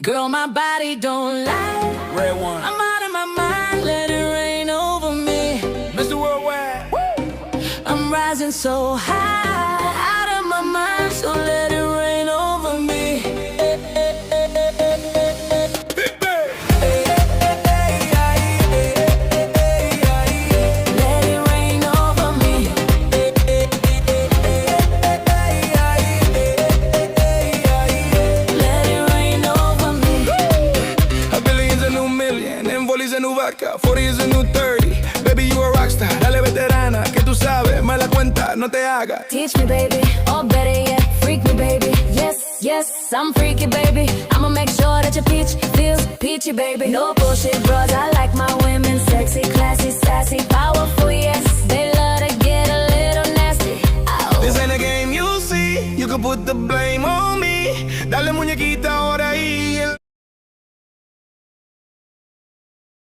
Girl, my body don't lie. Red one. I'm out of my mind, let it rain over me. Mr. Worldwide. I'm rising so high, out of my mind, so let it rain over me. Let it rain over me. Let it rain over me. A billion's a new million, and Volley's a new vodka, 40 is a new 30. Baby, you a rockstar, dale veterana, que tú sabes, me la cuenta, no te hagas. Teach me, baby, or better yet, freak me, baby. Yes, yes, I'm freaky, baby. I'ma make sure that your peach feels peachy, baby. No bullshit, bros, I like my women sexy, classy, sassy, powerful, yes. They love to get a little nasty. Ow. This ain't a game, you'll see. You can put the blame on me. Dale muñequita,